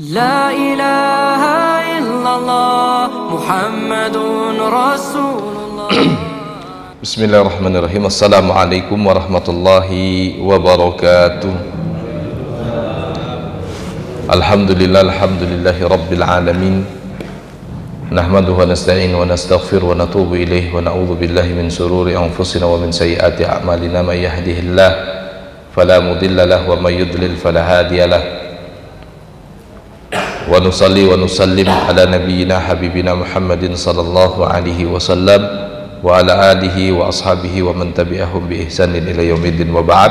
La ilaha illallah Muhammadun Rasulullah. Bismillahirrahmanirrahim. Assalamualaikum warahmatullahi wabarakatuh. Alhamdulillahi rabbil alamin. Nahmaduhu wa nasta'inu wa nastaghfir wa natubu ilaih wa na'udzu billahi min sururi anfusina wa min sayyiati a'malina. May yahdihillah fala mudilla lahu wa may yudlil fala hadiya lahu. Wa nusalli wa nusallim ala nabiyyina habibina Muhammadin sallallahu alaihi wasallam wa ala alihi wa ashabihi wa man tabi'ahum bi ihsanin ila yaumiddin wa ba'd.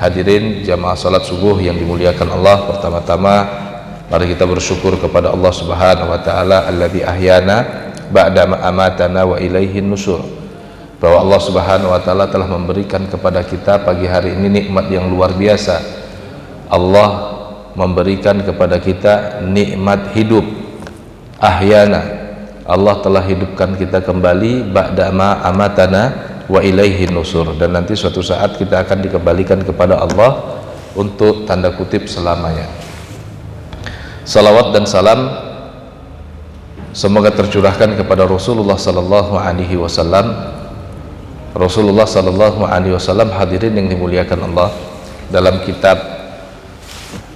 Hadirin jamaah salat subuh yang dimuliakan Allah, pertama-tama mari kita bersyukur kepada Allah Subhanahu wa taala alladzi ahyana ba'da ma amatana wa ilaihin nusur, bahwa Allah Subhanahu wa taala telah memberikan kepada kita pagi hari ini nikmat yang luar biasa. Allah memberikan kepada kita nikmat hidup. Ahyana, Allah telah hidupkan kita kembali ba'da ma amatana wa ilaihin nusur, dan nanti suatu saat kita akan dikembalikan kepada Allah untuk tanda kutip selamanya. Salawat dan salam semoga tercurahkan kepada Rasulullah sallallahu alaihi wasallam. Rasulullah sallallahu alaihi wasallam, hadirin yang dimuliakan Allah, dalam kitab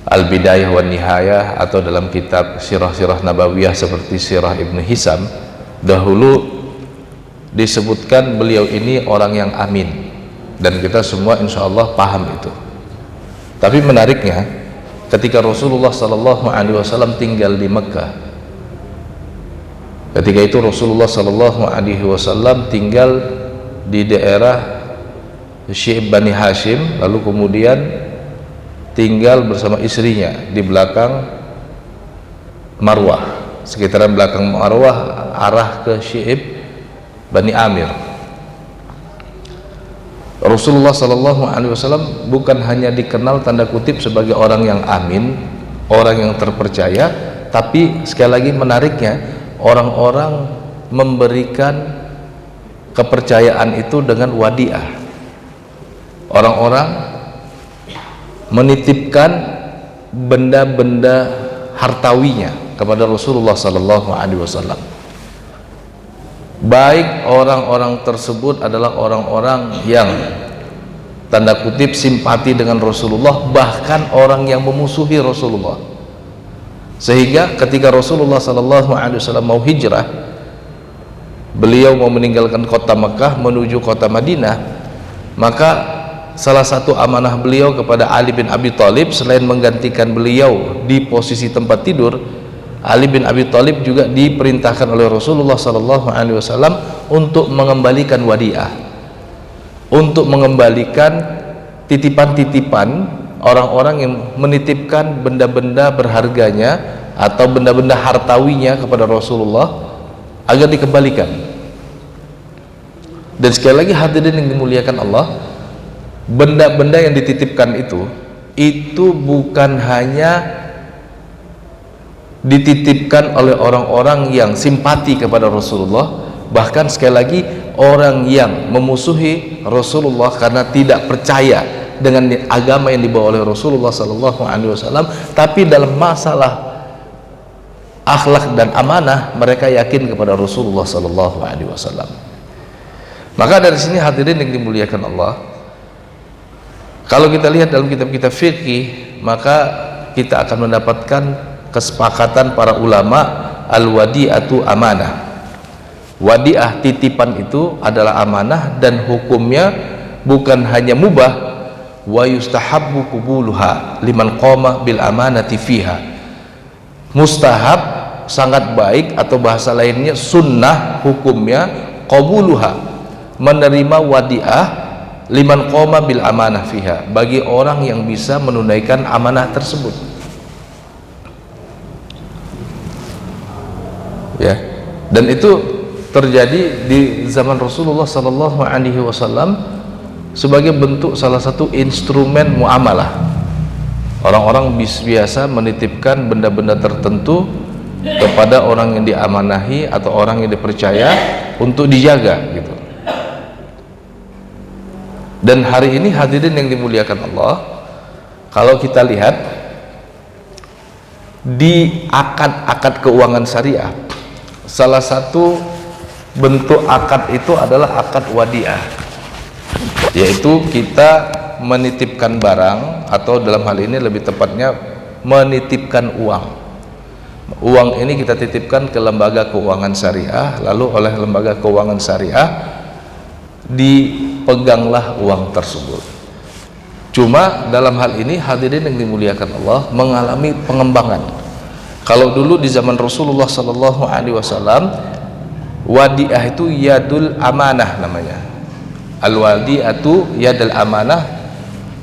Al-Bidayah wa Nihayah atau dalam kitab sirah-sirah nabawiyah seperti sirah Ibnu Hisam, dahulu disebutkan beliau ini orang yang amin, dan kita semua insya Allah paham itu. Tapi menariknya, ketika Rasulullah sallallahu alaihi wasallam tinggal di Mekah, ketika itu Rasulullah sallallahu alaihi wasallam tinggal di daerah Syi'ib Bani Hashim, lalu kemudian tinggal bersama istrinya di belakang Marwah, sekitaran belakang Marwah, arah ke Syi'ib Bani Amir. Rasulullah sallallahu alaihi wasallam bukan hanya dikenal tanda kutip sebagai orang yang amin, orang yang terpercaya, tapi sekali lagi menariknya, orang-orang memberikan kepercayaan itu dengan wadiah. Orang-orang menitipkan benda-benda hartawinya kepada Rasulullah sallallahu alaihi wasallam. Baik orang-orang tersebut adalah orang-orang yang tanda kutip simpati dengan Rasulullah, bahkan orang yang memusuhi Rasulullah. Sehingga ketika Rasulullah sallallahu alaihi wasallam mau hijrah, beliau mau meninggalkan kota Mekah menuju kota Madinah, maka salah satu amanah beliau kepada Ali bin Abi Thalib, selain menggantikan beliau di posisi tempat tidur, Ali bin Abi Thalib juga diperintahkan oleh Rasulullah sallallahu alaihi wasallam untuk mengembalikan wadiah, untuk mengembalikan titipan-titipan orang-orang yang menitipkan benda-benda berharganya atau benda-benda hartawinya kepada Rasulullah agar dikembalikan. Dan sekali lagi hadirin yang dimuliakan Allah, benda-benda yang dititipkan itu bukan hanya dititipkan oleh orang-orang yang simpati kepada Rasulullah, bahkan sekali lagi orang yang memusuhi Rasulullah karena tidak percaya dengan agama yang dibawa oleh Rasulullah sallallahu alaihi wasallam, tapi dalam masalah akhlak dan amanah mereka yakin kepada Rasulullah sallallahu alaihi wasallam. Maka dari sini hadirin yang dimuliakan Allah, kalau kita lihat dalam kitab-kitab fikih, maka kita akan mendapatkan kesepakatan para ulama, al-wadi'atu amanah. Wadi'ah, titipan itu adalah amanah, dan hukumnya bukan hanya mubah, wa yustahabbu qubuluha liman qama bil amanati fiha. Mustahab, sangat baik, atau bahasa lainnya sunnah hukumnya qabuluha, menerima wadi'ah liman qoma bil amanah fiha, bagi orang yang bisa menunaikan amanah tersebut. Ya, dan itu terjadi di zaman Rasulullah sallallahu alaihi wasallam sebagai bentuk salah satu instrumen muamalah. Orang-orang biasa menitipkan benda-benda tertentu kepada orang yang diamanahi atau orang yang dipercaya untuk dijaga gitu. Dan hari ini hadirin yang dimuliakan Allah, kalau kita lihat di akad keuangan syariah, salah satu bentuk akad itu adalah akad wadiah, yaitu kita menitipkan barang, atau dalam hal ini lebih tepatnya menitipkan uang. Uang ini kita titipkan ke lembaga keuangan syariah, lalu oleh lembaga keuangan syariah dipeganglah uang tersebut. Cuma dalam hal ini hadirin yang dimuliakan Allah mengalami pengembangan. Kalau dulu di zaman Rasulullah sallallahu alaihi wasallam, wadiah itu yadul amanah namanya. Al-wadi'atu yadul amanah.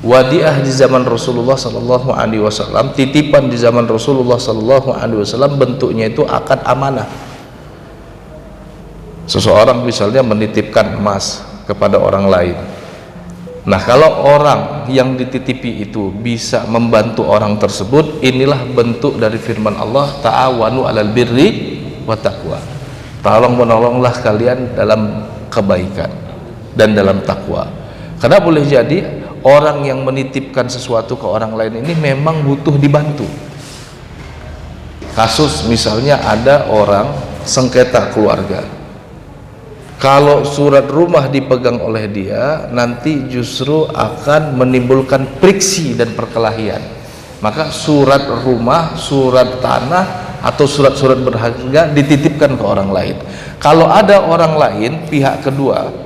Wadiah di zaman Rasulullah sallallahu alaihi wasallam, titipan di zaman Rasulullah sallallahu alaihi wasallam bentuknya itu akad amanah. Seseorang misalnya menitipkan emas kepada orang lain. Nah, kalau orang yang dititipi itu bisa membantu orang tersebut, inilah bentuk dari firman Allah, ta'awanu 'alal birri wa taqwa. Tolong menolonglah kalian dalam kebaikan dan dalam takwa. Karena boleh jadi orang yang menitipkan sesuatu ke orang lain ini memang butuh dibantu. Kasus misalnya ada orang sengketa keluarga, kalau surat rumah dipegang oleh dia, nanti justru akan menimbulkan friksi dan perkelahian. Maka surat rumah, surat tanah, atau surat-surat berharga dititipkan ke orang lain. Kalau ada orang lain, pihak kedua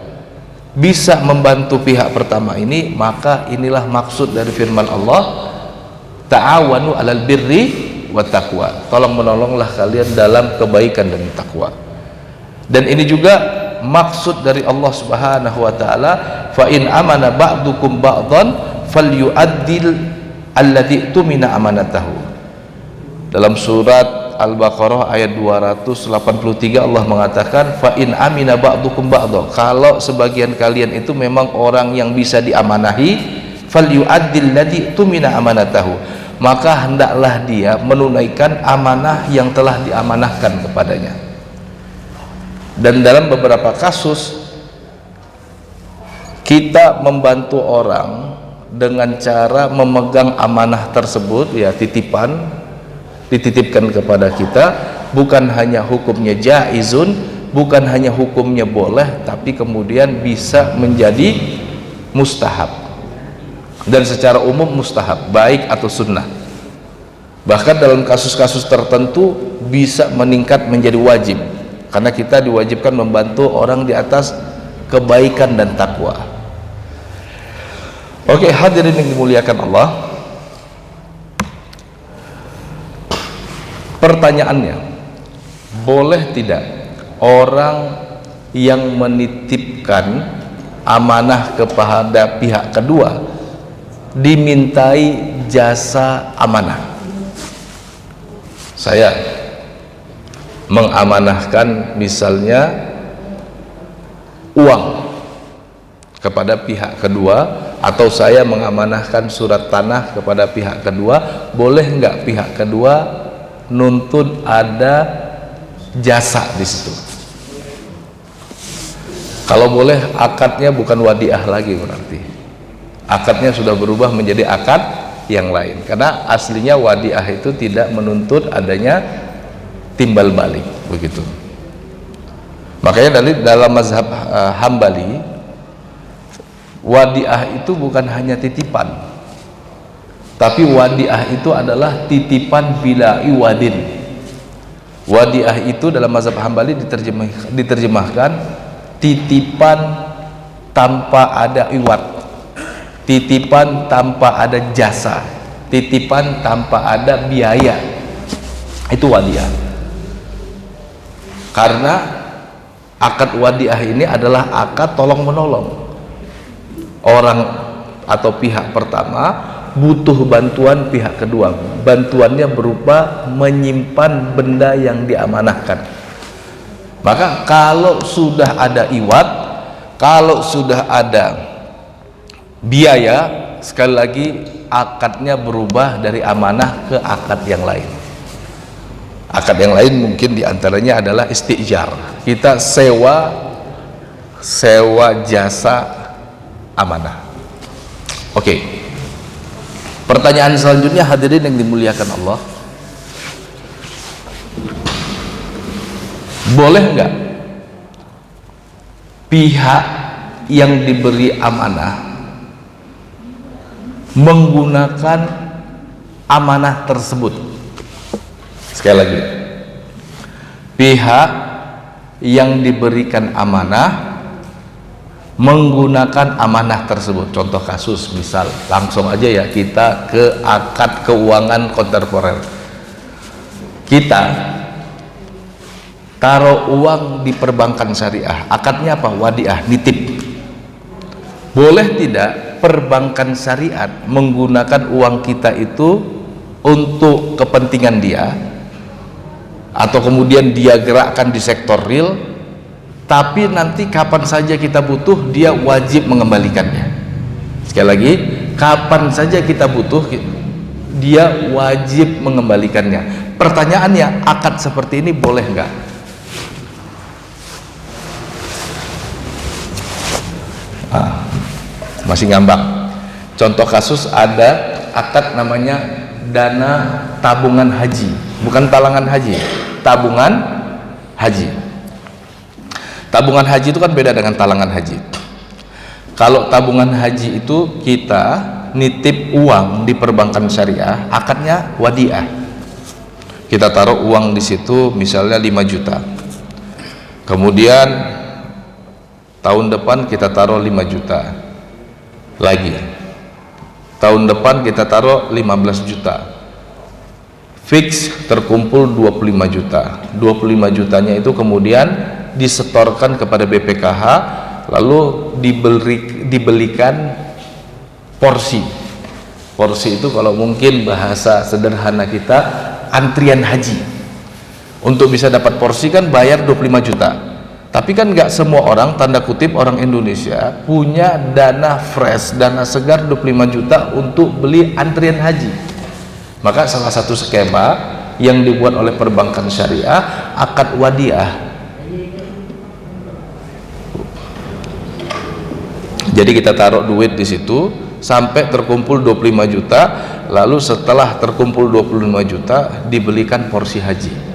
bisa membantu pihak pertama ini, maka inilah maksud dari firman Allah, ta'awanu 'alal birri wa taqwa. Tolong menolonglah kalian dalam kebaikan dan takwa. Dan ini juga maksud dari Allah Subhanahu wa taala, fa in amana ba'dukum ba'dhan falyu'addil alladhi tumina amanatahu. Dalam surat Al-Baqarah ayat 283 Allah mengatakan, fa in amina ba'dukum ba'dha, kalau sebagian kalian itu memang orang yang bisa diamanahi, falyu'addil ladzi tumina amanatahu, maka hendaklah dia menunaikan amanah yang telah diamanahkan kepadanya. Dan dalam beberapa kasus kita membantu orang dengan cara memegang amanah tersebut, ya dititipkan kepada kita, bukan hanya hukumnya jaizun, bukan hanya hukumnya boleh, tapi kemudian bisa menjadi mustahab, dan secara umum mustahab, baik atau sunnah. Bahkan dalam kasus-kasus tertentu bisa meningkat menjadi wajib, karena kita diwajibkan membantu orang di atas kebaikan dan takwa. Oke, hadirin yang dimuliakan Allah, pertanyaannya, boleh tidak orang yang menitipkan amanah kepada pihak kedua dimintai jasa amanah? Saya mengamanahkan misalnya uang kepada pihak kedua, atau saya mengamanahkan surat tanah kepada pihak kedua, boleh enggak pihak kedua nuntut ada jasa di situ? Kalau boleh, akadnya bukan wadiah lagi, berarti akadnya sudah berubah menjadi akad yang lain, karena aslinya wadiah itu tidak menuntut adanya timbal balik, begitu. Makanya dalam mazhab Hambali, wadiah itu bukan hanya titipan, tapi wadiah itu adalah titipan bila iwadin. Wadiah itu dalam mazhab Hambali diterjemahkan titipan tanpa ada iwad, titipan tanpa ada jasa, titipan tanpa ada biaya. Itu wadiah. Karena akad wadiah ini adalah akad tolong menolong. Orang atau pihak pertama butuh bantuan pihak kedua, bantuannya berupa menyimpan benda yang diamanahkan. Maka kalau sudah ada iwad, kalau sudah ada biaya, sekali lagi akadnya berubah dari amanah ke akad yang lain. Akad yang lain mungkin diantaranya adalah istijar, kita sewa jasa amanah. Oke. Pertanyaan selanjutnya, hadirin yang dimuliakan Allah, boleh nggak pihak yang diberi amanah menggunakan amanah tersebut? Sekali lagi, pihak yang diberikan amanah menggunakan amanah tersebut. Contoh kasus, misal langsung aja ya, kita ke akad keuangan kontemporer. Kita taruh uang di perbankan syariah, akadnya apa? Wadiah, nitip. Boleh tidak perbankan syariat menggunakan uang kita itu untuk kepentingan dia, atau kemudian dia gerakkan di sektor real, tapi nanti kapan saja kita butuh dia wajib mengembalikannya? Sekali lagi, kapan saja kita butuh dia wajib mengembalikannya. Pertanyaannya, akad seperti ini boleh nggak? Masih ngambang. Contoh kasus, ada akad namanya dana tabungan haji, bukan talangan haji, tabungan haji. Tabungan haji itu kan beda dengan talangan haji. Kalau tabungan haji itu kita nitip uang di perbankan syariah, akadnya wadiah. Kita taruh uang di situ misalnya 5 juta. Kemudian tahun depan kita taruh 5 juta lagi, tahun depan kita taruh 15 juta, fix terkumpul 25 juta. 25 jutanya itu kemudian disetorkan kepada BPKH, lalu dibelikan porsi. Porsi itu kalau mungkin bahasa sederhana kita, antrian haji. Untuk bisa dapat porsi kan bayar 25 juta. Tapi kan nggak semua orang, tanda kutip orang Indonesia, punya dana fresh, dana segar 25 juta untuk beli antrian haji. Maka salah satu skema yang dibuat oleh perbankan syariah, akad wadiah. Jadi kita taruh duit di situ sampai terkumpul 25 juta, lalu setelah terkumpul 25 juta dibelikan porsi haji.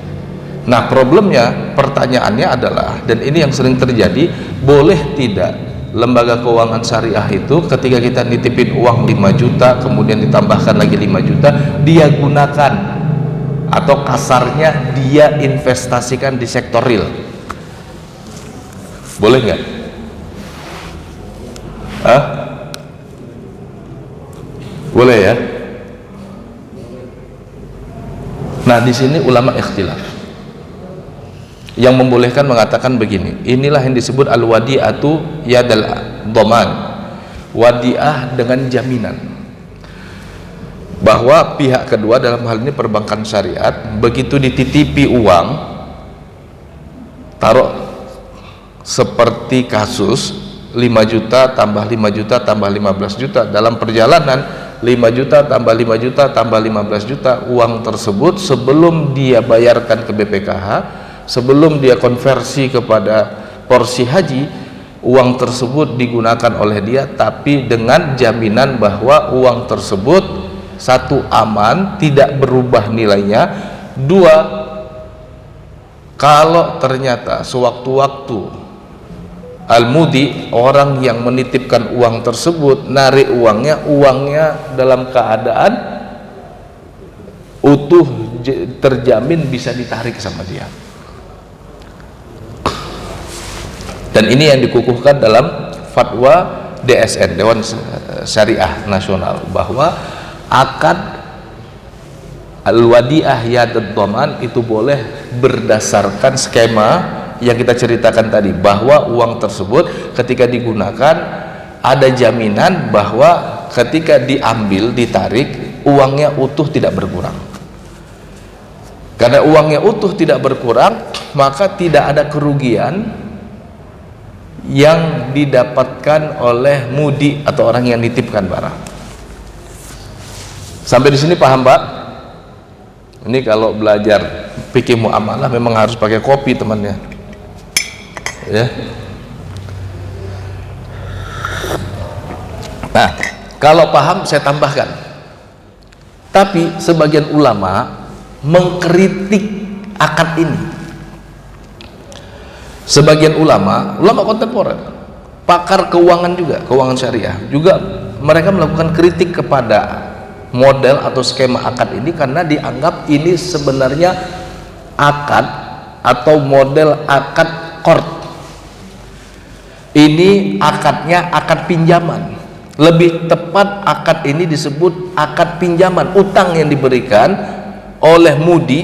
Nah, problemnya, pertanyaannya adalah, dan ini yang sering terjadi, boleh tidak lembaga keuangan syariah itu ketika kita nitipin uang 5 juta kemudian ditambahkan lagi 5 juta, dia gunakan atau kasarnya dia investasikan di sektor real? Boleh nggak? Boleh ya? Nah, di sini ulama ikhtilaf. Yang membolehkan mengatakan begini, inilah yang disebut al-wadi'atu yadal dhaman, wadiah dengan jaminan, bahwa pihak kedua dalam hal ini perbankan syariat begitu dititipi uang, taruh seperti kasus 5 juta tambah 5 juta tambah 15 juta, dalam perjalanan 5 juta tambah 5 juta tambah 15 juta, uang tersebut sebelum dia bayarkan ke BPKH, sebelum dia konversi kepada porsi haji, uang tersebut digunakan oleh dia, tapi dengan jaminan bahwa uang tersebut, satu, aman, tidak berubah nilainya, dua, kalau ternyata sewaktu-waktu al-mudi, orang yang menitipkan uang tersebut, narik uangnya dalam keadaan utuh, terjamin bisa ditarik sama dia. Dan ini yang dikukuhkan dalam fatwa DSN, Dewan Syariah Nasional, bahwa akad al-wadi'ah yadad dhaman itu boleh berdasarkan skema yang kita ceritakan tadi, bahwa uang tersebut ketika digunakan ada jaminan bahwa ketika diambil, ditarik, uangnya utuh, tidak berkurang. Karena uangnya utuh tidak berkurang, maka tidak ada kerugian yang didapatkan oleh mudi atau orang yang nitipkan barang. Sampai di sini paham, Pak? Ini kalau belajar fikih muamalah memang harus pakai kopi temannya, ya. Nah, kalau paham saya tambahkan. Tapi sebagian ulama mengkritik akad ini. Sebagian ulama kontemporer, pakar keuangan juga, keuangan syariah juga, mereka melakukan kritik kepada model atau skema akad ini karena dianggap ini sebenarnya akad atau model akad qard. Ini akadnya akad pinjaman. Lebih tepat akad ini disebut akad pinjaman, utang yang diberikan oleh mudi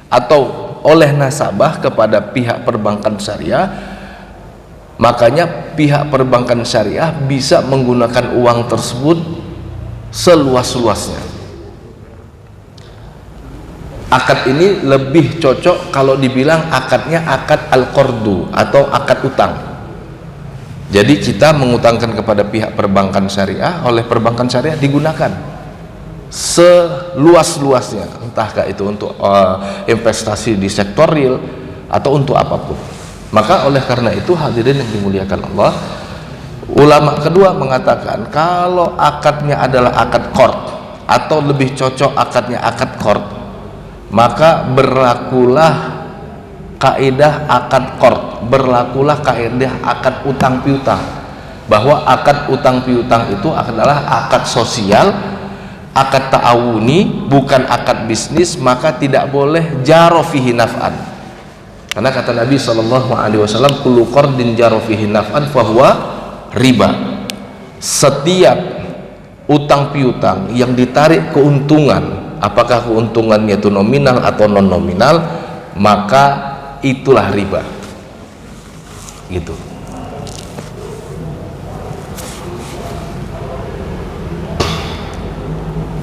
atau oleh nasabah kepada pihak perbankan syariah. Makanya pihak perbankan syariah bisa menggunakan uang tersebut seluas-luasnya. Akad ini lebih cocok kalau dibilang akadnya akad al-qardu atau akad utang. Jadi kita mengutangkan kepada pihak perbankan syariah, oleh perbankan syariah digunakan seluas-luasnya, entahkah itu untuk investasi di sektor real atau untuk apapun. Maka oleh karena itu, hadirin yang dimuliakan Allah, ulama kedua mengatakan kalau akadnya adalah akad qard atau lebih cocok akadnya akad qard, maka berlakulah kaidah akad qard, berlakulah kaidah akad utang piutang, bahwa akad utang piutang itu adalah akad sosial, akad ta'awuni, bukan akad bisnis, maka tidak boleh jaro fihi naf'an. Karena kata Nabi SAW, kullu qardin jaro fihi naf'an fahuwa riba. Setiap utang piutang yang ditarik keuntungan, apakah keuntungannya itu nominal atau non nominal, maka itulah riba. Gitu.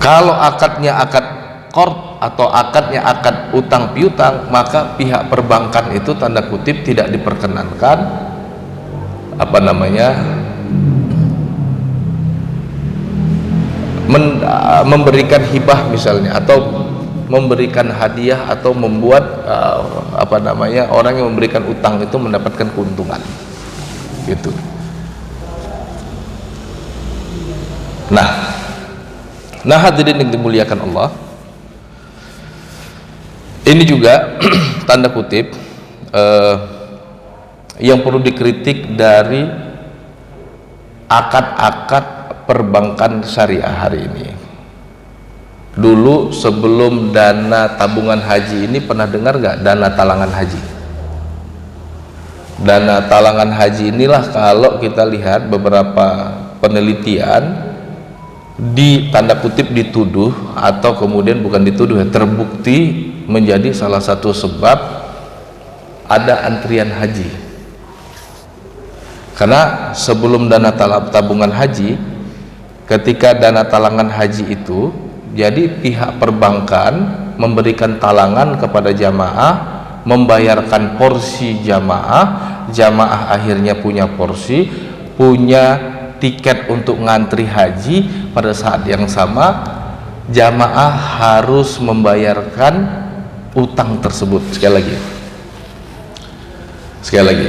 Kalau akadnya akad qard atau akadnya akad utang piutang, maka pihak perbankan itu tanda kutip tidak diperkenankan memberikan hibah misalnya, atau memberikan hadiah, atau membuat orang yang memberikan utang itu mendapatkan keuntungan gitu. Nah hadirin yang dimuliakan Allah, ini juga tanda kutip yang perlu dikritik dari akad-akad perbankan syariah hari ini. Dulu sebelum dana tabungan haji ini, pernah dengar nggak dana talangan haji? Dana talangan haji inilah kalau kita lihat beberapa penelitian di tanda kutip dituduh, atau kemudian bukan dituduh ya, terbukti menjadi salah satu sebab ada antrian haji. Karena sebelum dana tabungan haji, ketika dana talangan haji itu, jadi pihak perbankan memberikan talangan kepada jamaah, membayarkan porsi jamaah akhirnya punya porsi, punya tiket untuk ngantri haji. Pada saat yang sama jamaah harus membayarkan utang tersebut. Sekali lagi,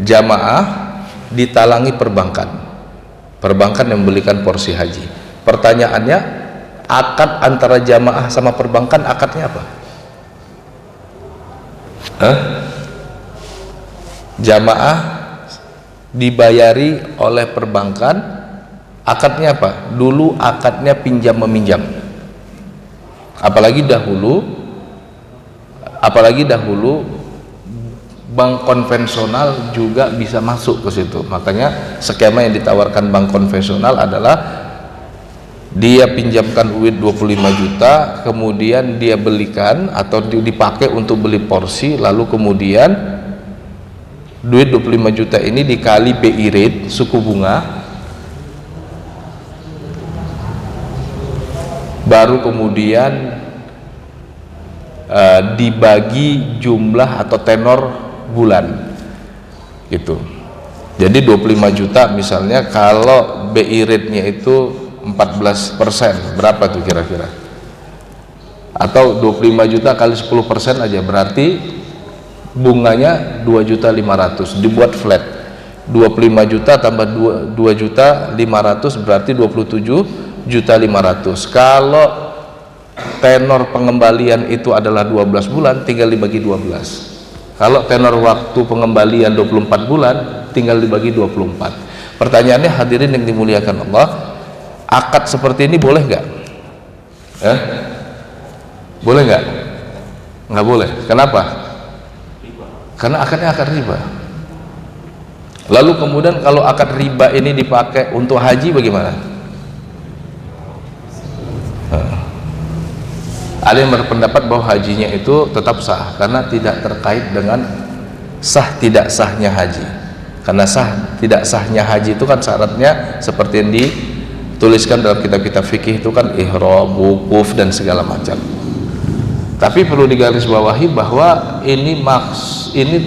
jamaah ditalangi perbankan yang membelikan porsi haji. Pertanyaannya, akad antara jamaah sama perbankan, akadnya apa? Jamaah dibayari oleh perbankan, akadnya apa? Dulu akadnya pinjam meminjam. Apalagi dahulu bank konvensional juga bisa masuk ke situ. Makanya skema yang ditawarkan bank konvensional adalah dia pinjamkan duit 25 juta, kemudian dia belikan atau dipakai untuk beli porsi, lalu kemudian duit 25 juta ini dikali BI rate, suku bunga, baru kemudian dibagi jumlah atau tenor bulan gitu. Jadi 25 juta misalnya, kalau BI rate nya itu 14%, berapa tuh kira-kira? Atau 25 juta kali 10% aja, berarti bunganya 2.500.000, dibuat flat. 25 juta tambah 2.500.000 berarti 27.500.000. Kalau tenor pengembalian itu adalah 12 bulan, tinggal dibagi 12. Kalau tenor waktu pengembalian 24 bulan, tinggal dibagi 24. Pertanyaannya hadirin yang dimuliakan Allah, akad seperti ini boleh nggak? Boleh nggak? Nggak boleh. Kenapa? Karena akadnya akad riba. Lalu kemudian kalau akad riba ini dipakai untuk haji bagaimana? Ada yang berpendapat bahwa hajinya itu tetap sah karena tidak terkait dengan sah tidak sahnya haji. Karena sah tidak sahnya haji itu kan syaratnya seperti yang dituliskan dalam kitab-kitab fikih itu kan ihram, wukuf dan segala macam. Tapi perlu digarisbawahi bahwa ini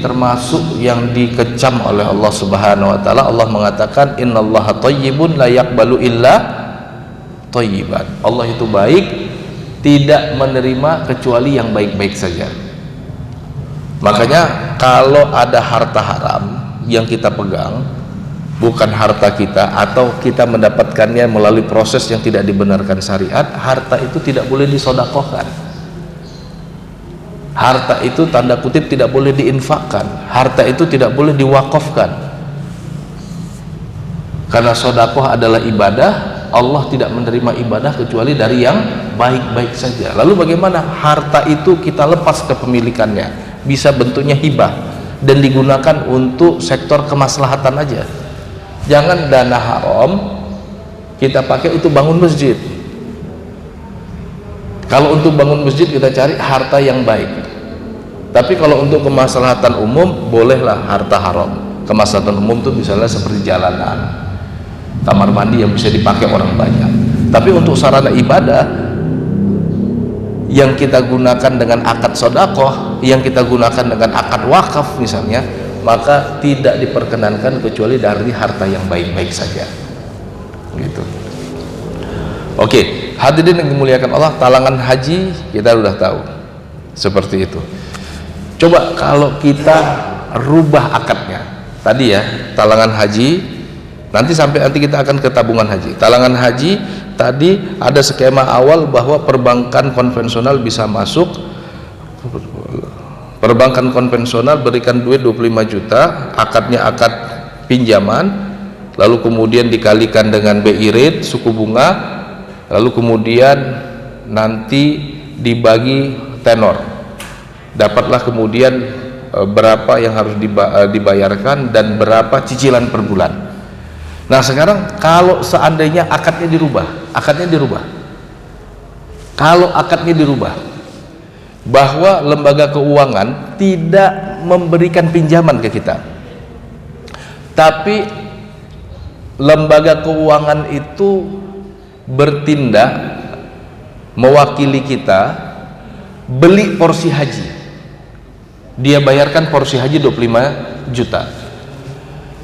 termasuk yang dikecam oleh Allah Subhanahu wa taala. Allah mengatakan innallaha thayyibun la yaqbalu illa thayyiban. Allah itu baik, tidak menerima kecuali yang baik-baik saja. Makanya kalau ada harta haram yang kita pegang, bukan harta kita, atau kita mendapatkannya melalui proses yang tidak dibenarkan syariat, harta itu tidak boleh disodakohkan. Harta itu tanda kutip tidak boleh diinfakkan. Harta itu tidak boleh diwakafkan. Karena sodakoh adalah ibadah. Allah tidak menerima ibadah kecuali dari yang baik-baik saja. Lalu bagaimana harta itu kita lepas kepemilikannya? Bisa bentuknya hibah dan digunakan untuk sektor kemaslahatan aja. Jangan dana haram kita pakai untuk bangun masjid. Kalau untuk bangun masjid kita cari harta yang baik. Tapi kalau untuk kemaslahatan umum bolehlah harta haram. Kemaslahatan umum itu misalnya seperti jalanan, kamar mandi yang bisa dipakai orang banyak. Tapi untuk sarana ibadah yang kita gunakan dengan akad sodakoh, yang kita gunakan dengan akad wakaf misalnya, maka tidak diperkenankan kecuali dari harta yang baik-baik saja. Gitu. Oke, hadirin yang dimuliakan Allah, talangan haji kita sudah tahu seperti itu. Coba kalau kita rubah akadnya tadi ya, talangan haji, nanti kita akan ke tabungan haji. Talangan haji tadi ada skema awal bahwa perbankan konvensional bisa masuk. Perbankan konvensional berikan duit 25 juta, akadnya akad pinjaman, lalu kemudian dikalikan dengan BI rate, suku bunga, lalu kemudian nanti dibagi tenor. Dapatlah kemudian berapa yang harus dibayarkan dan berapa cicilan per bulan. Nah sekarang kalau seandainya akadnya dirubah, kalau akadnya dirubah bahwa lembaga keuangan tidak memberikan pinjaman ke kita, tapi lembaga keuangan itu bertindak mewakili kita beli porsi haji. Dia bayarkan porsi haji 25 juta,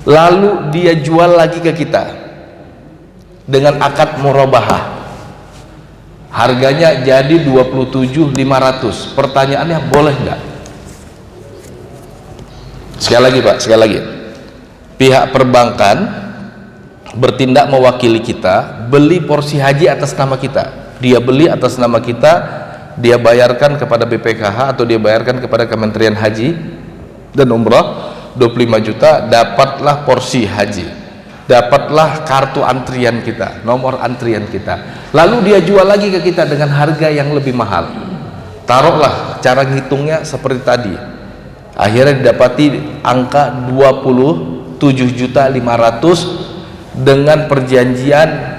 lalu dia jual lagi ke kita dengan akad murabahah, harganya jadi 27.500. Pertanyaannya boleh nggak? Sekali lagi Pak, sekali lagi, pihak perbankan bertindak mewakili kita, beli porsi haji atas nama kita. Dia beli atas nama kita, dia bayarkan kepada BPKH atau dia bayarkan kepada Kementerian Haji dan Umrah 25 juta, dapatlah porsi haji, dapatlah kartu antrian kita, nomor antrian kita, lalu dia jual lagi ke kita dengan harga yang lebih mahal. Taruhlah cara ngitungnya seperti tadi, akhirnya didapati angka 27.500 dengan perjanjian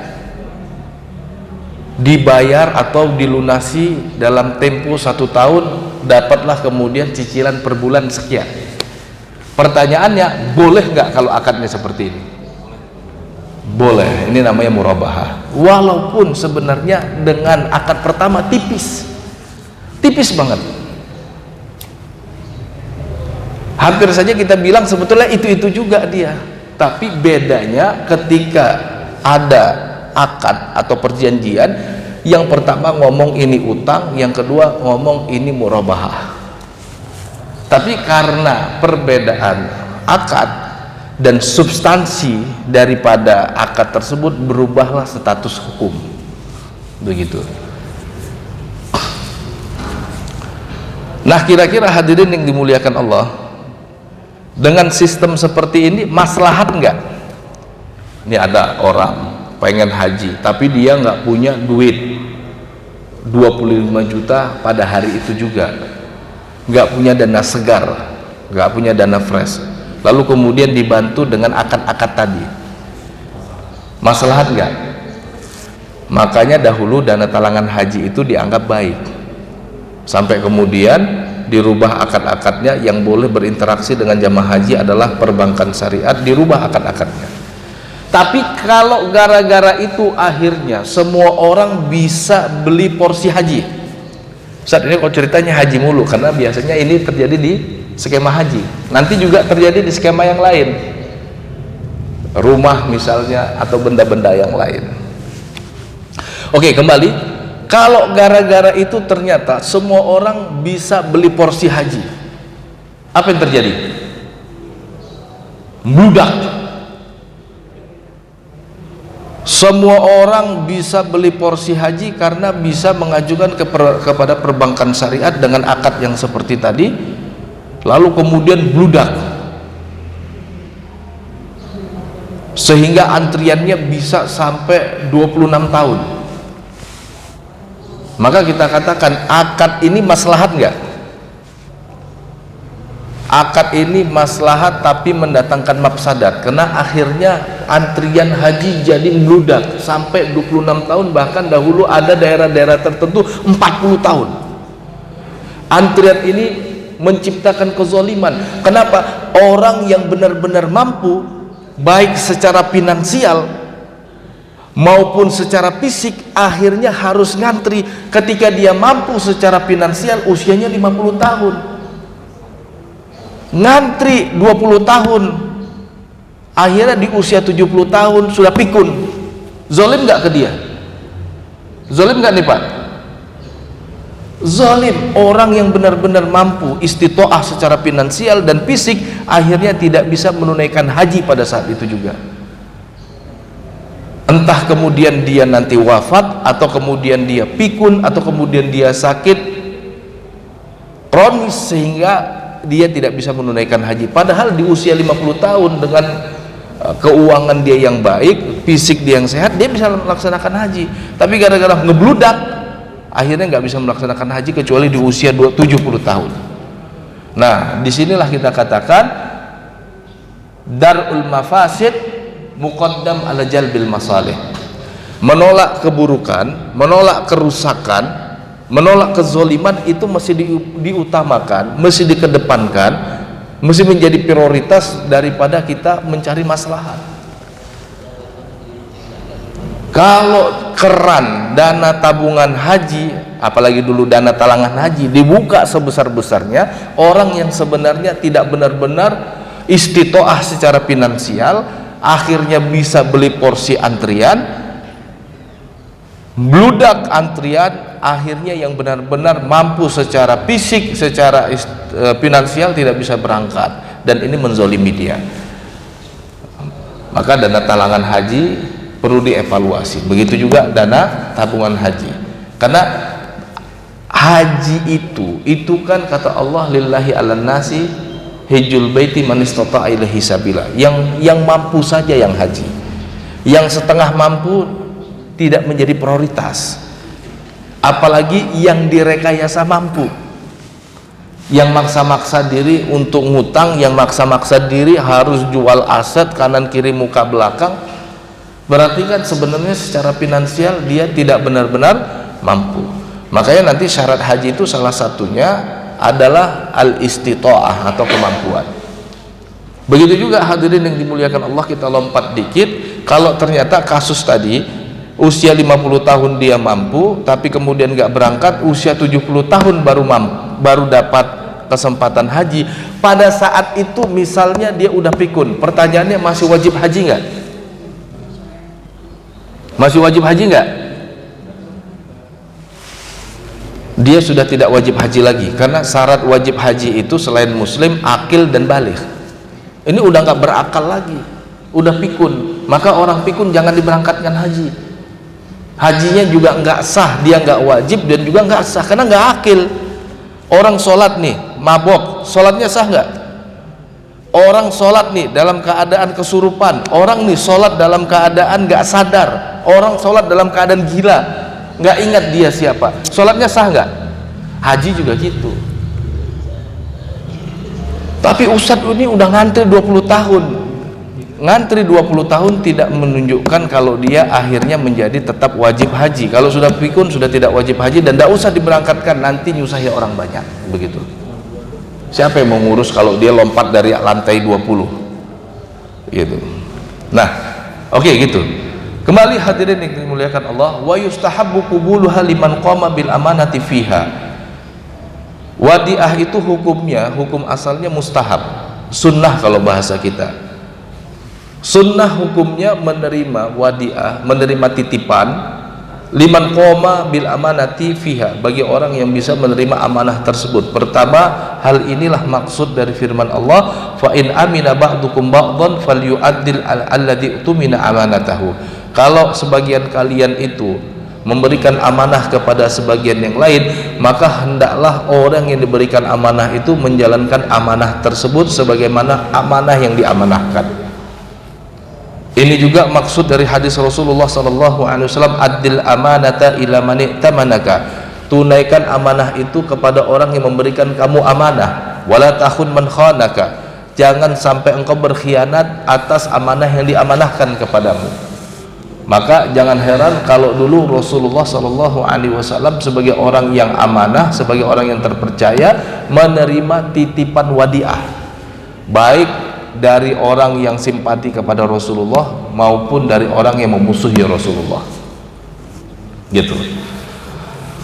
dibayar atau dilunasi dalam tempo 1 tahun, dapatlah kemudian cicilan per bulan sekian. Pertanyaannya, boleh nggak kalau akadnya seperti ini? Boleh, ini namanya murabahah. Walaupun sebenarnya dengan akad pertama tipis banget, hampir saja kita bilang sebetulnya itu juga dia. Tapi bedanya ketika ada akad atau perjanjian, yang pertama ngomong ini utang, yang kedua ngomong ini murabahah. Tapi karena perbedaan akad dan substansi daripada akad tersebut, berubahlah status hukum. Begitu. Nah, kira-kira hadirin yang dimuliakan Allah, dengan sistem seperti ini maslahat enggak? Ini ada orang pengen haji tapi dia nggak punya duit 25 juta pada hari itu juga, nggak punya dana segar, nggak punya dana fresh, lalu kemudian dibantu dengan akad-akad tadi, maslahat nggak? Makanya dahulu dana talangan haji itu dianggap baik, sampai kemudian dirubah akad-akadnya. Yang boleh berinteraksi dengan jamaah haji adalah perbankan syariat, dirubah akad-akadnya. Tapi kalau gara-gara itu akhirnya semua orang bisa beli porsi haji. Saat ini kalau ceritanya haji mulu, karena biasanya ini terjadi di skema haji, nanti juga terjadi di skema yang lain, rumah misalnya atau benda-benda yang lain. Oke, kembali, kalau gara-gara itu ternyata semua orang bisa beli porsi haji, apa yang terjadi? Bludak. Semua orang bisa beli porsi haji karena bisa mengajukan kepada perbankan syariat dengan akad yang seperti tadi, lalu kemudian bludak, sehingga antriannya bisa sampai 26 tahun. Maka kita katakan akad ini maslahat enggak? Akad ini maslahat tapi mendatangkan mafsadat, karena akhirnya antrian haji jadi meludak sampai 26 tahun, bahkan dahulu ada daerah-daerah tertentu 40 tahun. Antrian ini menciptakan kezaliman. Kenapa? Orang yang benar-benar mampu, baik secara finansial maupun secara fisik, akhirnya harus ngantri. Ketika dia mampu secara finansial, usianya 50 tahun, ngantri 20 tahun, akhirnya di usia 70 tahun sudah pikun. Zalim nggak ke dia? Zalim nggak nih Pak? Zalim. Orang yang benar-benar mampu istitoah secara finansial dan fisik, akhirnya tidak bisa menunaikan haji pada saat itu juga. Entah kemudian dia nanti wafat, atau kemudian dia pikun, atau kemudian dia sakit kronis sehingga dia tidak bisa menunaikan haji. Padahal di usia 50 tahun dengan keuangan dia yang baik, fisik dia yang sehat, dia bisa melaksanakan haji. Tapi gara-gara ngebludak, akhirnya nggak bisa melaksanakan haji kecuali di usia 70 tahun. Nah, disinilah kita katakan darul mafasid muqaddam ala jalbil masalih. Menolak keburukan, menolak kerusakan, menolak kezoliman itu mesti diutamakan, mesti dikedepankan, mesti menjadi prioritas daripada kita mencari maslahat. Kalau keran dana tabungan haji, apalagi dulu dana talangan haji, dibuka sebesar-besarnya, orang yang sebenarnya tidak benar-benar istitoah secara finansial, akhirnya bisa beli porsi antrian, bludak antrian, akhirnya yang benar-benar mampu secara fisik, secara finansial tidak bisa berangkat, dan ini menzolimi dia. Maka dana talangan haji perlu dievaluasi, begitu juga dana tabungan haji, karena haji itu kan kata Allah, lillahi ala nasi hijjul baiti man istata'a ilaihi sabila. Yang mampu saja yang haji, yang setengah mampu tidak menjadi prioritas. Apalagi yang direkayasa mampu, yang maksa-maksa diri untuk ngutang, yang maksa-maksa diri harus jual aset kanan kiri muka belakang, berarti kan sebenarnya secara finansial dia tidak benar-benar mampu. Makanya nanti syarat haji itu salah satunya adalah al-istita'ah atau kemampuan. Begitu juga hadirin yang dimuliakan Allah, kita lompat dikit. Kalau ternyata kasus tadi usia 50 tahun dia mampu, tapi kemudian nggak berangkat, usia 70 tahun baru dapat kesempatan haji. Pada saat itu misalnya dia udah pikun, pertanyaannya masih wajib haji nggak? Masih wajib haji nggak? Dia sudah tidak wajib haji lagi, karena syarat wajib haji itu selain muslim, akil dan baligh. Ini udah nggak berakal lagi, udah pikun. Maka orang pikun jangan diberangkatkan haji. Hajinya juga nggak sah, dia nggak wajib dan juga nggak sah karena nggak akil. Orang sholat nih mabok, sholatnya sah nggak? Orang sholat nih dalam keadaan kesurupan, orang nih sholat dalam keadaan nggak sadar, orang sholat dalam keadaan gila, nggak ingat dia siapa, sholatnya sah nggak? Haji juga gitu. Tapi Ustadz ini udah ngantri 20 tahun. Ngantri 20 tahun tidak menunjukkan kalau dia akhirnya menjadi tetap wajib haji. Kalau sudah pikun sudah tidak wajib haji dan tidak usah diberangkatkan, nanti nyusahi orang banyak. Begitu. Siapa yang mau ngurus kalau dia lompat dari lantai 20? Gitu. Nah, oke gitu. Kembali hadirin yang dimuliakan Allah, wa yustahabbu qubuluha liman qama bil amanati fiha. Wadiah itu hukumnya, hukum asalnya mustahab, sunnah kalau bahasa kita. Sunnah hukumnya menerima wadiah, menerima titipan, liman qoma bil amanati fiha, bagi orang yang bisa menerima amanah tersebut. Pertama, hal inilah maksud dari firman Allah, fa in amina ba'dukum ba'dhan falyu'addil alladhi utumina amanatahu. Kalau sebagian kalian itu memberikan amanah kepada sebagian yang lain, maka hendaklah orang yang diberikan amanah itu menjalankan amanah tersebut sebagaimana amanah yang diamanahkan. Ini juga maksud dari hadis Rasulullah SAW, adil amanata ila man i'tamanaka, tunaikan amanah itu kepada orang yang memberikan kamu amanah, wala takhun man khanaka, jangan sampai engkau berkhianat atas amanah yang diamanahkan kepadamu. Maka jangan heran kalau dulu Rasulullah SAW sebagai orang yang amanah, sebagai orang yang terpercaya, menerima titipan wadiah, baik dari orang yang simpati kepada Rasulullah maupun dari orang yang memusuhi Rasulullah. Gitu.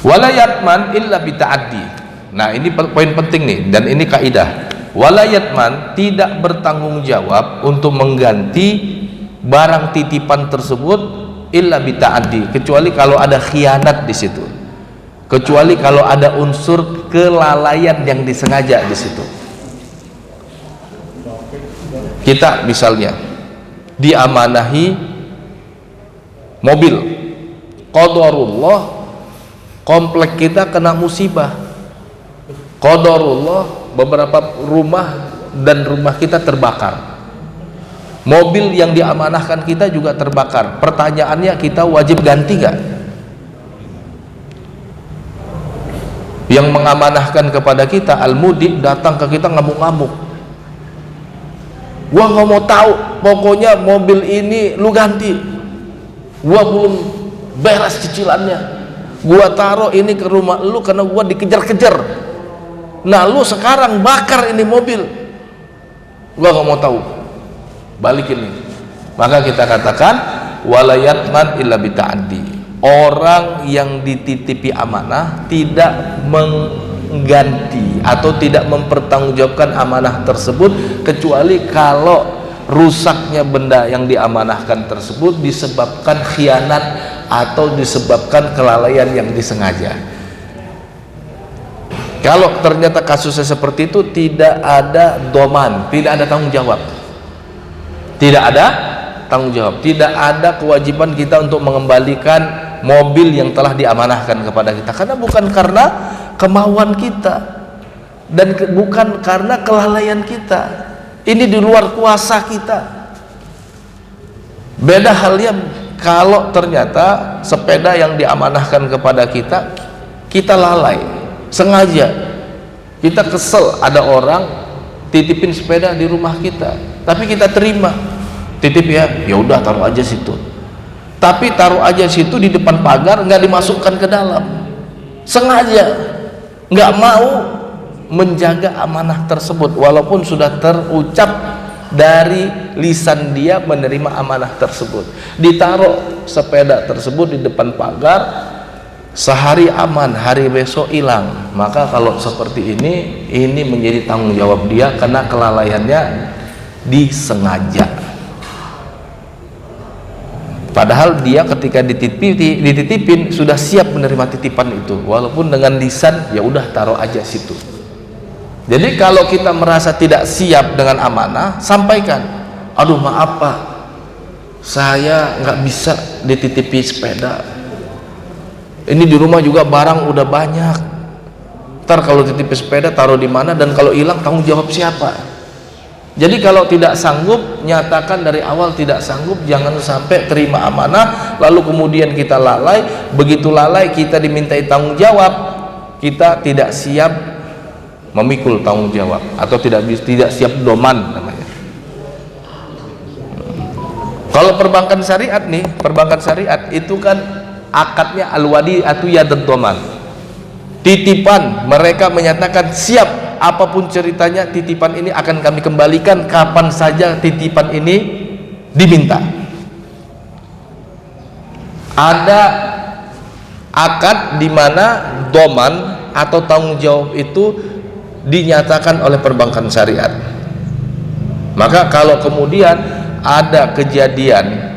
Wala yatman illa bita'addi. Nah, ini poin penting nih, dan ini kaidah. Wala yatman, tidak bertanggung jawab untuk mengganti barang titipan tersebut illa bita'addi, kecuali kalau ada khianat di situ, kecuali kalau ada unsur kelalaian yang disengaja di situ. Kita misalnya diamanahi mobil, qadarullah komplek kita kena musibah, qadarullah beberapa rumah dan rumah kita terbakar, mobil yang diamanahkan kita juga terbakar. Pertanyaannya, kita wajib ganti nggak? Yang mengamanahkan kepada kita, al-mudib, datang ke kita ngamuk-ngamuk, gua nggak mau tahu, pokoknya mobil ini lu ganti, gua belum beres cicilannya, gua taruh ini ke rumah lu karena gua dikejar-kejar, nah lu sekarang bakar ini mobil, gua nggak mau tahu, balikin nih. Maka kita katakan wala yatman illa bita'addi, orang yang dititipi amanah tidak mengganti atau tidak mempertanggungjawabkan amanah tersebut, kecuali kalau rusaknya benda yang diamanahkan tersebut disebabkan khianat atau disebabkan kelalaian yang disengaja. Kalau ternyata kasusnya seperti itu, tidak ada doman, tidak ada tanggung jawab, tidak ada tanggung jawab, tidak ada kewajiban kita untuk mengembalikan mobil yang telah diamanahkan kepada kita, karena bukan karena kemauan kita dan bukan karena kelalaian kita, ini di luar kuasa kita. Beda halnya kalau ternyata sepeda yang diamanahkan kepada kita, kita lalai, sengaja, kita kesel ada orang titipin sepeda di rumah kita, tapi kita terima, titip ya, ya udah taruh aja situ, tapi taruh aja situ di depan pagar, nggak dimasukkan ke dalam, sengaja nggak mau menjaga amanah tersebut, walaupun sudah terucap dari lisan dia menerima amanah tersebut. Ditaruh sepeda tersebut di depan pagar, sehari aman, hari besok hilang. Maka kalau seperti ini menjadi tanggung jawab dia karena kelalaiannya disengaja. Padahal dia ketika dititipin sudah siap menerima titipan itu, walaupun dengan lisan ya udah taruh aja situ. Jadi kalau kita merasa tidak siap dengan amanah, sampaikan, aduh maaf Pak, saya nggak bisa dititipi sepeda, ini di rumah juga barang udah banyak, Ntar kalau titip sepeda taruh di mana, dan kalau hilang tanggung jawab siapa? Jadi kalau tidak sanggup, nyatakan dari awal tidak sanggup. Jangan sampai terima amanah lalu kemudian kita lalai. Begitu lalai kita dimintai tanggung jawab, kita tidak siap memikul tanggung jawab, atau tidak siap doman namanya. Kalau perbankan syariat nih, perbankan syariat itu kan akadnya al-wadi atau yadad doman, titipan. Mereka menyatakan siap, apapun ceritanya titipan ini akan kami kembalikan kapan saja titipan ini diminta. Ada akad di mana doman atau tanggung jawab itu dinyatakan oleh perbankan syariat. Maka kalau kemudian ada kejadian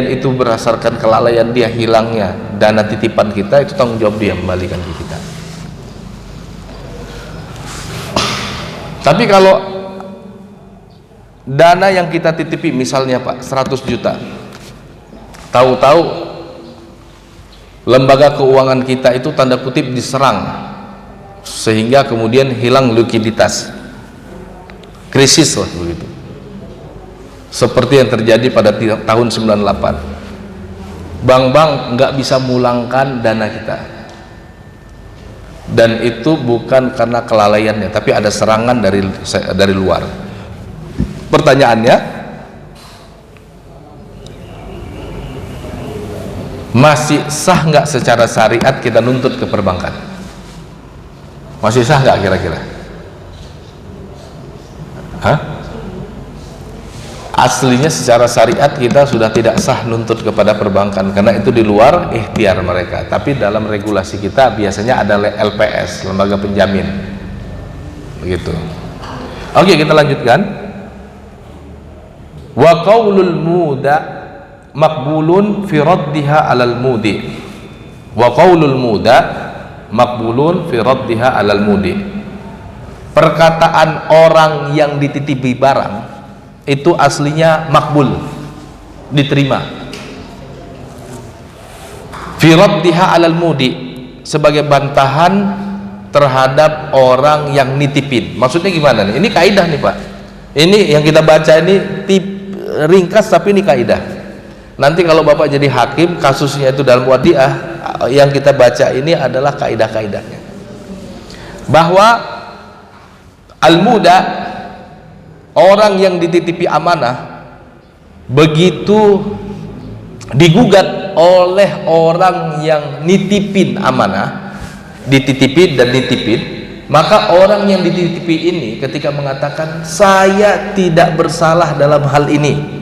itu berdasarkan kelalaian dia, hilangnya dana titipan kita, itu tanggung jawab dia kembalikan ke kita. Tapi kalau dana yang kita titipi misalnya Pak 100 juta, tahu-tahu lembaga keuangan kita itu tanda kutip diserang, sehingga kemudian hilang likuiditas, krisis lah begitu, seperti yang terjadi pada tahun 98. Bank-bank nggak bisa mulangkan dana kita, dan itu bukan karena kelalaiannya, tapi ada serangan dari luar. Pertanyaannya, masih sah nggak secara syariat kita nuntut ke perbankan? Masih sah nggak kira-kira? Hah? Aslinya secara syariat kita sudah tidak sah nuntut kepada perbankan, karena itu di luar ikhtiar mereka. Tapi dalam regulasi kita biasanya ada LPS, lembaga penjamin, begitu. Oke, kita lanjutkan. Wa qaulul muda maqbulun fi raddiha 'alal mudi. Wa qaulul muda maqbulun fi raddiha 'alal mudi. Perkataan orang yang dititipi barang itu aslinya makbul, diterima. Fi raddiha 'alal mudi, sebagai bantahan terhadap orang yang nitipin. Maksudnya gimana nih? Ini kaidah nih Pak. Ini yang kita baca ini ringkas, tapi ini kaidah. Nanti kalau Bapak jadi hakim, kasusnya itu dalam wadiah, yang kita baca ini adalah kaidah-kaidahnya, bahwa al-muda, orang yang dititipi amanah, begitu digugat oleh orang yang nitipin amanah, dititipin dan nitipin, maka orang yang dititipi ini ketika mengatakan saya tidak bersalah dalam hal ini,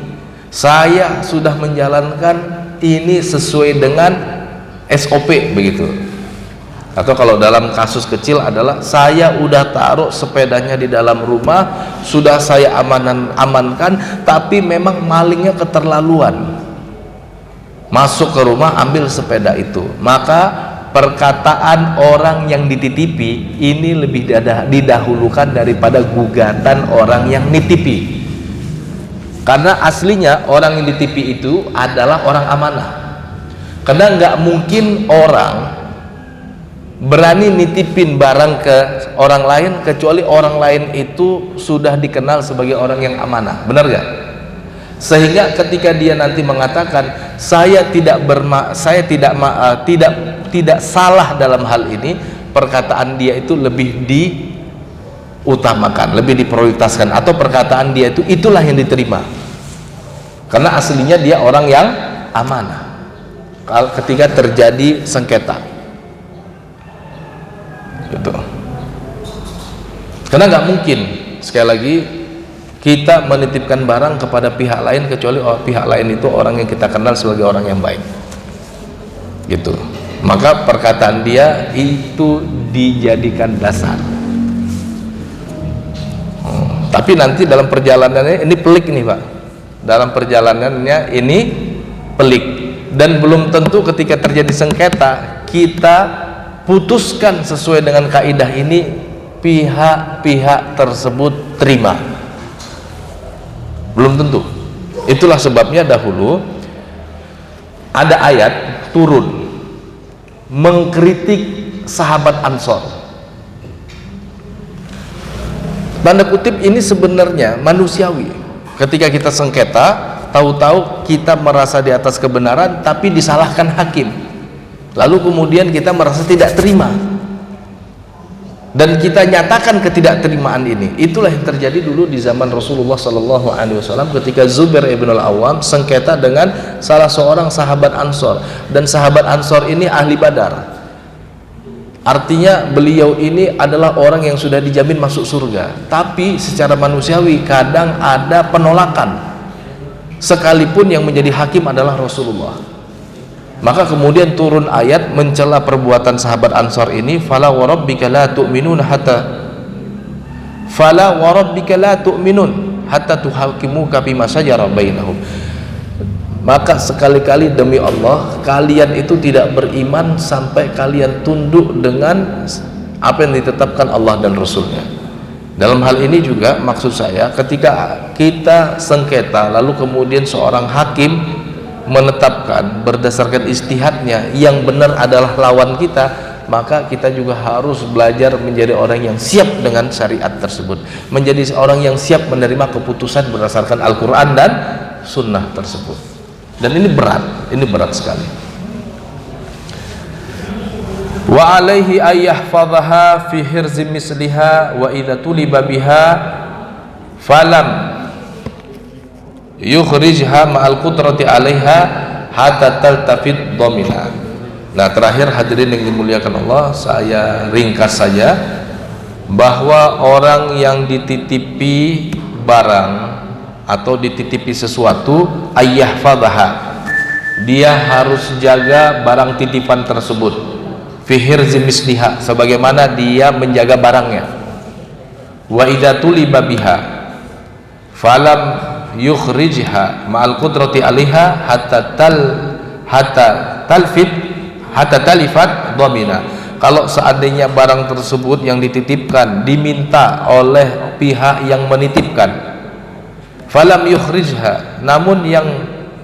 saya sudah menjalankan ini sesuai dengan SOP begitu, atau kalau dalam kasus kecil adalah saya udah taruh sepedanya di dalam rumah, sudah saya amankan, tapi memang malingnya keterlaluan, masuk ke rumah ambil sepeda itu. Maka perkataan orang yang dititipi ini lebih didahulukan daripada gugatan orang yang nitipi, karena aslinya orang yang dititipi itu adalah orang amanah. Karena nggak mungkin orang berani nitipin barang ke orang lain kecuali orang lain itu sudah dikenal sebagai orang yang amanah, benar gak? Sehingga ketika dia nanti mengatakan saya tidak salah dalam hal ini, perkataan dia itu lebih diutamakan, lebih diprioritaskan, atau perkataan dia itu itulah yang diterima, karena aslinya dia orang yang amanah ketika terjadi sengketa gitu. Karena nggak mungkin, sekali lagi, kita menitipkan barang kepada pihak lain kecuali pihak lain itu orang yang kita kenal sebagai orang yang baik gitu. Maka perkataan dia itu dijadikan dasar. Tapi nanti dalam perjalanannya ini pelik nih Pak, dalam perjalanannya ini pelik, dan belum tentu ketika terjadi sengketa kita putuskan sesuai dengan kaidah ini pihak-pihap tersebut terima, belum tentu. Itulah sebabnya dahulu ada ayat turun mengkritik sahabat Ansor. tanda kutip ini sebenarnya manusiawi. Ketika kita sengketa, tahu-tahu kita merasa di atas kebenaran tapi disalahkan hakim, lalu kemudian kita merasa tidak terima dan kita nyatakan ketidakterimaan ini. Itulah yang terjadi dulu di zaman Rasulullah SAW ketika Zubair ibn al-Awwam sengketa dengan salah seorang sahabat Ansor, dan sahabat Ansor ini ahli Badar. Artinya beliau ini adalah orang yang sudah dijamin masuk surga, tapi secara manusiawi kadang ada penolakan, sekalipun yang menjadi hakim adalah Rasulullah. Maka kemudian turun ayat mencela perbuatan sahabat Ansor ini, fala warabbika la tu'minun hatta tuhakimuka bima syajara bainahum. Maka sekali-kali demi Allah, kalian itu tidak beriman sampai kalian tunduk dengan apa yang ditetapkan Allah dan Rasulnya. Dalam hal ini juga maksud saya, ketika kita sengketa lalu kemudian seorang hakim menetapkan berdasarkan ijtihadnya yang benar adalah lawan kita, maka kita juga harus belajar menjadi orang yang siap dengan syariat tersebut, menjadi orang yang siap menerima keputusan berdasarkan Al-Quran dan Sunnah tersebut. Dan ini berat sekali. Wa alaihi ayyahfadhaha fi hirzi misliha wa idza tuliba biha falam yukhrijha ma'al qudrati 'alaiha hatta taltafid dhamina. Nah, terakhir hadirin yang dimuliakan Allah, saya ringkas saja bahwa orang yang dititipi barang atau dititipi sesuatu, ayyahfadhaha, dia harus jaga barang titipan tersebut, fi hirzi misliha, sebagaimana dia menjaga barangnya. Wa idza tuliba biha falam yukhrijha ma'al qudrati 'alaiha hatta talifat dhamina. Kalau seandainya barang tersebut yang dititipkan diminta oleh pihak yang menitipkan, falam yukhrijha, namun yang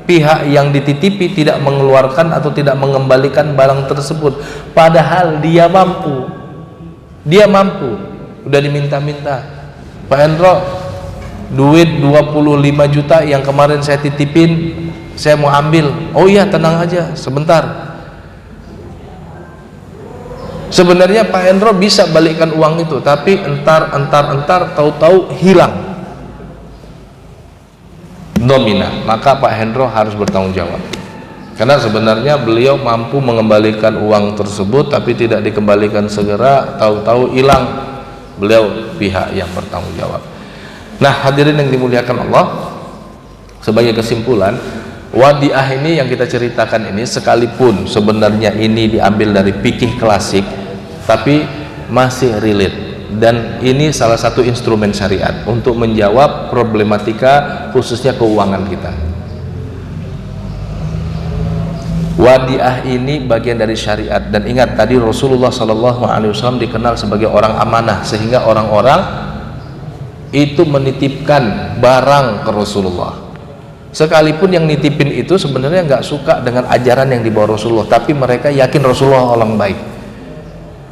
pihak yang dititipi tidak mengeluarkan atau tidak mengembalikan barang tersebut, padahal dia mampu, udah diminta-minta, Pak Hendro, duit 25 juta yang kemarin saya titipin, saya mau ambil. Oh iya, tenang aja, sebentar. Sebenarnya Pak Hendro bisa balikkan uang itu, tapi entar tahu-tahu hilang domina, maka Pak Hendro harus bertanggung jawab, karena sebenarnya beliau mampu mengembalikan uang tersebut tapi tidak dikembalikan segera, tahu-tahu hilang, beliau pihak yang bertanggung jawab. Nah, hadirin yang dimuliakan Allah, sebagai kesimpulan, wadiah ini yang kita ceritakan ini, sekalipun sebenarnya ini diambil dari fikih klasik, tapi masih relate. Dan ini salah satu instrumen syariat untuk menjawab problematika khususnya keuangan kita. Wadiah ini bagian dari syariat, dan ingat tadi Rasulullah SAW dikenal sebagai orang amanah, sehingga orang-orang itu menitipkan barang ke Rasulullah. Sekalipun yang nitipin itu sebenarnya nggak suka dengan ajaran yang dibawa Rasulullah, tapi mereka yakin Rasulullah orang baik.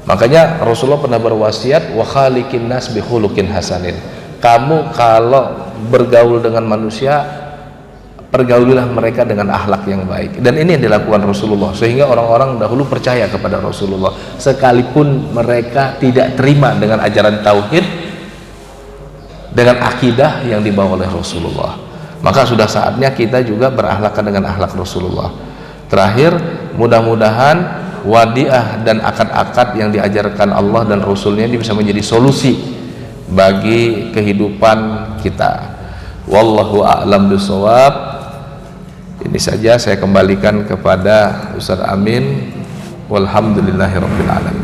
Makanya Rasulullah pernah berwasiat, wa khaliqin nas bi khuluqin hasanin. Kamu kalau bergaul dengan manusia, pergaulilah mereka dengan akhlak yang baik. Dan ini yang dilakukan Rasulullah, sehingga orang-orang dahulu percaya kepada Rasulullah sekalipun mereka tidak terima dengan ajaran tauhid, dengan akidah yang dibawa oleh Rasulullah. Maka sudah saatnya kita juga berakhlakkan dengan akhlak Rasulullah. Terakhir, mudah-mudahan wadiah dan akad-akad yang diajarkan Allah dan Rasulnya ini bisa menjadi solusi bagi kehidupan kita. Wallahu a'lam bishawab. Ini saja saya kembalikan kepada Ustaz Amin. Walhamdulillahirabbil alamin.